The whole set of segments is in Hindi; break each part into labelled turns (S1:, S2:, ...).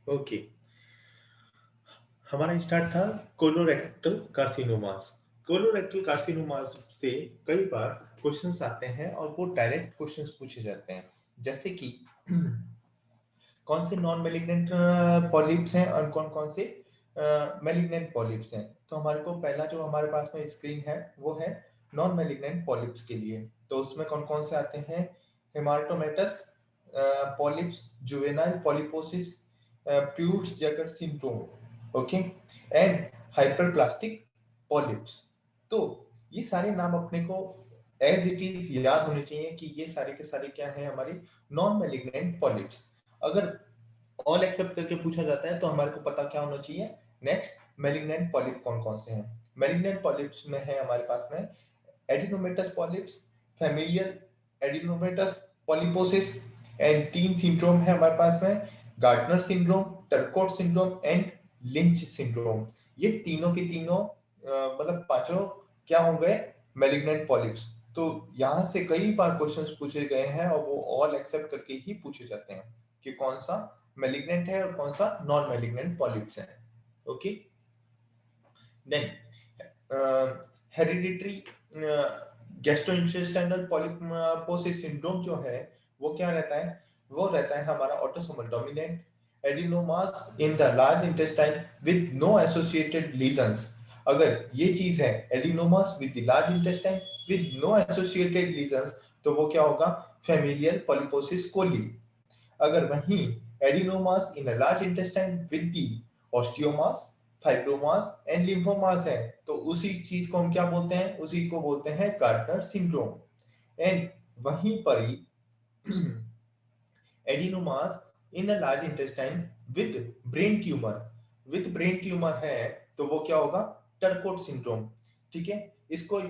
S1: ओके, हमारा स्टार्ट था कोलोरेक्टल कार्सिनोमास। कोलोरेक्टल कार्सिनोमास से कई बार क्वेश्चंस आते हैं और वो डायरेक्ट क्वेश्चंस पूछे जाते हैं, जैसे कि कौन से नॉन मेलिग्नेंट पॉलिप्स हैं और कौन कौन से मेलिग्नेंट पॉलिप्स हैं। तो हमारे को पहला जो हमारे पास में स्क्रीन है वो है नॉन मेलिग्नेंट पॉलिप्स के लिए। तो उसमें कौन कौन से आते हैं? Hamartomatous polyps, juvenile polyposis, Peutz जैगर syndrome, okay, and hyperplastic polyps. तो ये सारे नाम अपने को एज इट इज याद होने चाहिए कि ये सारे के सारे क्या है, हमारे नॉन मेलिग्नेंट पॉलिप्स। अगर ऑल एक्सेप्ट करके पूछा जाता है तो हमारे को पता क्या होना चाहिए? नेक्स्ट, मेलिग्नेंट पॉलिप कौन कौन से हैं। मेलिग्नेंट पॉलिप्स में है हमारे पास में adenomatous polyps, familial adenomatous polyposis, and तीन सिंड्रोम है हमारे पास में, Gardner syndrome, Turcot syndrome and Lynch syndrome. ये तीनों के तीनों मतलब पांचों क्या हो गए? Malignant polyps. तो यहाँ से कई बार क्वेश्चंस पूछे गए हैं और वो ऑल एक्सेप्ट करके ही पूछे जाते हैं कि कौन सा मेलिग्नेंट है और कौन सा नॉन मेलिग्नेंट पॉलिप्स है। Okay, then hereditary gastrointestinal polyposis syndrome जो है वो क्या रहता है? वो रहता है हमारा autosomal dominant adenomas in the large intestine with no associated lesions. अगर ये चीज है adenomas with the large intestine with no associated lesions, तो वो क्या होगा? Familial polyposis coli. अगर वहीं adenomas in large intestine with the osteomas, fibromas and lymphomas है, तो उसी चीज को हम क्या बोलते हैं? उसी को बोलते हैं गार्डनर सिंड्रोम। एंड वहीं पर ही adenomas in a large intestine with brain tumour, with brain tumour है, तो वो क्या होगा? Turcot syndrome. ठीक है, इसको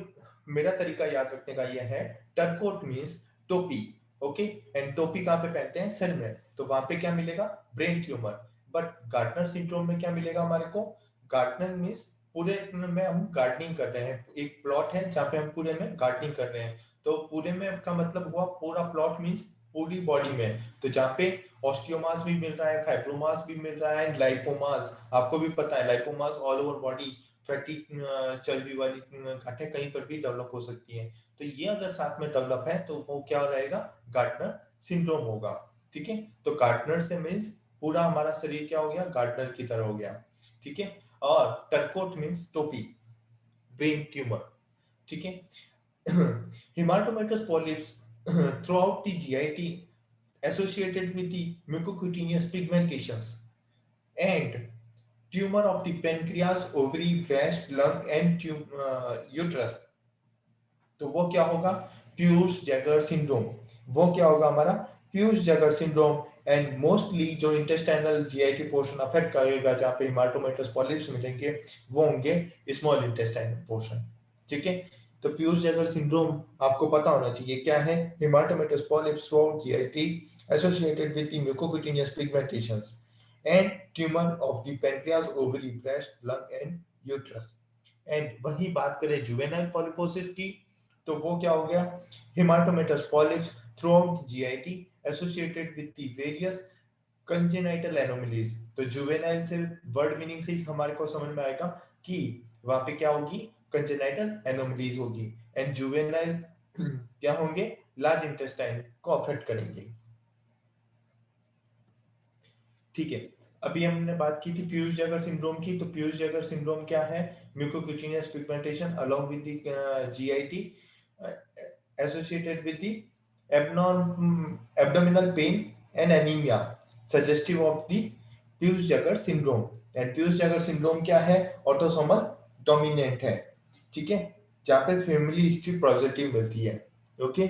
S1: मेरा तरीका याद रखने का यह है, टर्कोट मींस टोपी, ओके, एंड टोपी कहाँ पे पहनते हैं? सर में, तो वहां पे क्या मिलेगा? Brain tumour. But Gardner syndrome में क्या मिलेगा हमारे को? गार्डनर मींस पूरे में हम गार्डनिंग कर रहे हैं, एक प्लॉट है जहाँ पे हम पूरे में गार्डनिंग कर रहे हैं। तो पूरे में का मतलब हुआ पूरा प्लॉट मींस पूरी बॉडी में। तो जहाँ पे ऑस्टियोमास भी मिल रहा है, फाइब्रोमास भी मिल रहा है, लाइपोमास, आपको भी पता है lipomas all over body fatty चर्बी वाली गांठें कहीं पर भी डेवलप हो सकती हैं। तो ये अगर साथ में डेवलप है तो वो क्या रहेगा? गार्डनर सिंड्रोम होगा। ठीक है, तो गार्डनर से मीन्स पूरा हमारा शरीर क्या हो गया? गार्डनर की तरह हो गया। ठीक है, और टर्कोट मीन्स टोपी, ब्रेन ट्यूमर। ठीक है, hematomatous polyps throughout the GIT associated with the mucocutaneous pigmentations and tumor of the pancreas, ovary, breast, lung and uterus। तो वो क्या होगा? प्यूस जैगर सिंड्रोम। वो क्या होगा हमारा? प्यूस जैगर सिंड्रोम। एंड मोस्टली जो इंटेस्टाइनल जीआईटी पोर्शन अफेक्ट करेगा, जहाँ पे हिमाटोमेटस पॉलिप्स मिलेंगे, वो होंगे स्मॉल इंटेस्टाइनल पोर्शन। ठीक है, तो प्यूस जैगर सिंड्रोम आपको पता होना चाहिए क्या है? Hamartomatous polyps through GIT associated with the mucocutaneous pigmentations and tumour of the pancreas, ovary, breast, lung and uterus. And वही बात करें जुवेनाइल पॉलिपोसिस की, तो वो क्या हो गया? Hamartomatous polyps throughout GIT associated with the various congenital anomalies. तो जुवेनाइल से वर्ड मीनिंग से ही हमारे को समझ में आएगा कि वहां पे क्या होगी? कंजेनाइटल एनोमलीज होगी। एंड जुवेनाइल क्या होंगे? लार्ज इंटेस्टाइन को अफेक्ट करेंगे। ठीक है, अभी हमने बात की थी पीयूष जैगर सिंड्रोम की। तो पीयूष जैगर सिंड्रोम क्या है? Mucocutaneous pigmentation along with the GIT associated with the abdominal pain and anemia suggestive of the Peutz जैगर सिंड्रोम। एंड पीयूष जैगर सिंड्रोम क्या है? ऑटोसोमल डोमिनेंट है। ठीक है, जहाँ पे फैमिली हिस्ट्री पॉजिटिव मिलती है। Okay,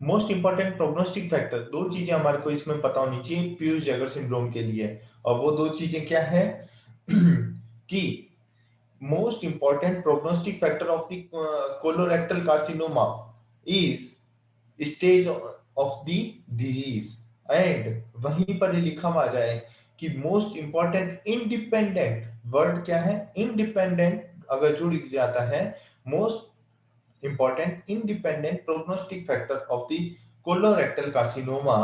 S1: most important prognostic factor, दो चीजें हमारे को इसमें पता होनी चाहिए पीयूष जैगर सिंड्रोम के लिए। और वो दो चीजें क्या है? कि most important prognostic factor of the colorectal carcinoma is stage of the disease. And वहीं पर लिखा हुआ जाए कि मोस्ट इंपॉर्टेंट इंडिपेंडेंट, वर्ड क्या है? इंडिपेंडेंट अगर जुड़ जाता है, most important independent prognostic factor of the colorectal carcinoma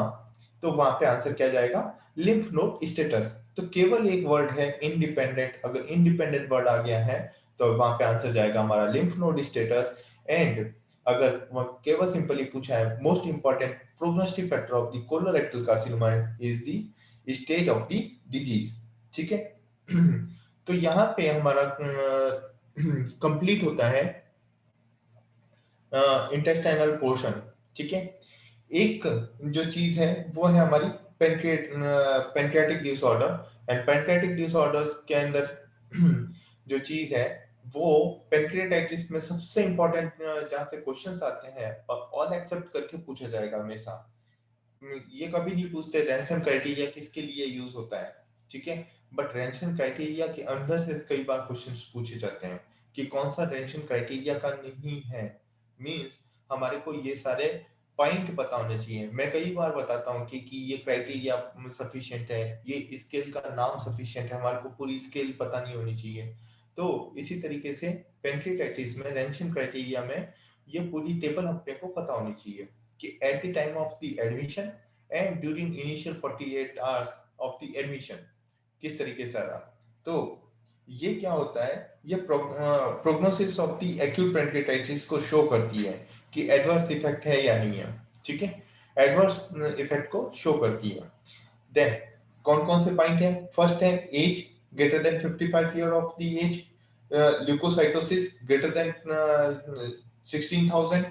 S1: तो वहां पे आंसर क्या जाएगा, लिम्फ नोड स्टेटस। तो केवल एक वर्ड है इंडिपेंडेंट, अगर इंडिपेंडेंट वर्ड आ गया है तो वहां पे आंसर जाएगा हमारा लिम्फ नोड स्टेटस। एंड अगर केवल सिंपली पूछा है most important prognostic factor of the colorectal carcinoma is the stage of the disease, ठीक है। तो यहाँ पे हमारा कंप्लीट होता है इंटेस्टाइनल पोर्शन, ठीक है। एक जो चीज है वो है हमारी pancreatic disorder. And pancreatic disorders के अंदर जो चीज है वो पेनक्रियाटाइटिस में सबसे इंपॉर्टेंट जहां से क्वेश्चंस आते हैं और ऑल एक्सेप्ट करके पूछा जाएगा हमेशा। ये कभी नहीं पूछते रैंसम क्राइटेरिया किसके लिए यूज होता है, ठीक है। बट रैंसम क्राइटेरिया के अंदर से कई बार क्वेश्चंस पूछे जाते हैं कि कौन सा रैंसम क्राइटेरिया का नहीं है। मींस हमारे को ये सारे पॉइंट पता होने चाहिए। मैं कई बार बताता हूँ कि ये क्राइटेरिया सफिशिएंट है, ये स्केल का नाम सफिशिएंट है, हमारे को पूरी स्केल पता नहीं होनी चाहिए। तो इसी तरीके से पेनक्रियाटाइटिस में रैंसम क्राइटेरिया में ये पूरी टेबल अपने को पता होनी चाहिए कि at the time of the admission and during initial 48 hours of the admission किस तरीके से रहा। तो ये क्या होता है, ये prognosis of the acute pancreatitis को शो करती है कि एडवर्स इफेक्ट है या नहीं है, ठीक है। एडवर्स इफेक्ट को शो करती है। देन कौन कौन से पॉइंट है, फर्स्ट है age greater than 55 year of the age, leukocytosis greater than 16,000,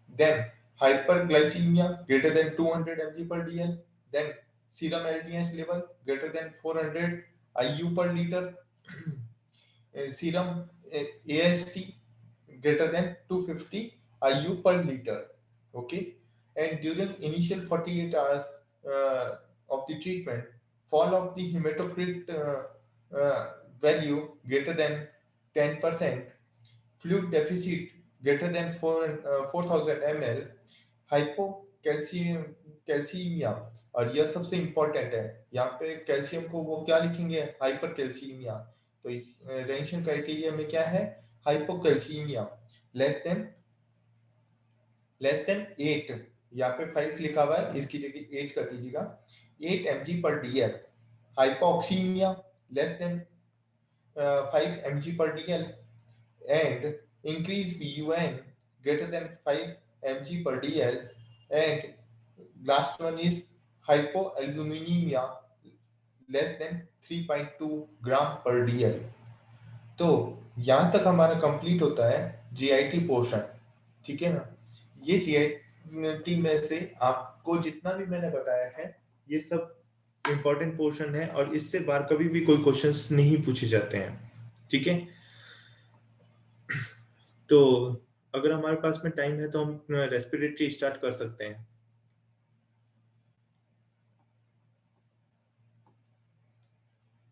S1: then hyperglycemia greater than 200 mg per dl, then serum LDH level greater than 400 IU per liter, serum AST greater than 250 IU per liter, okay. And during initial 48 hours of the treatment, fall of the hematocrit value greater than 10%, fluid deficit greater than 4000 ml, hypocalcaemia. और यह सबसे इंपॉर्टेंट है, यहाँ पे कैल्शियम को वो क्या लिखेंगे, हाइपर कैल्सीमिया। तो रेंशन क्राइटेरिया में क्या है, हाइपोकैल्सीमिया लेस देन 8, यहाँ पे 5 लिखा हुआ है, इसकी जगह 8 कर दीजिएगा, 8 mg per dl। Hypoxaemia less than 5 mg per dl, and increase BUN greater than 5 mg per dl, and last one is hypoalbuminemia less than 3.2 gram per dl। तो यहां तक हमारा कंप्लीट होता है जीआईटी पोर्शन, ठीक है ना। ये जीआईटी में से आपको जितना भी मैंने बताया है ये सब इंपॉर्टेंट पोर्शन है और इससे बाहर कभी भी कोई क्वेश्चंस नहीं पूछे जाते हैं, ठीक है। तो अगर हमारे पास में टाइम है तो हम रेस्पिरेटरी स्टार्ट कर सकते हैं।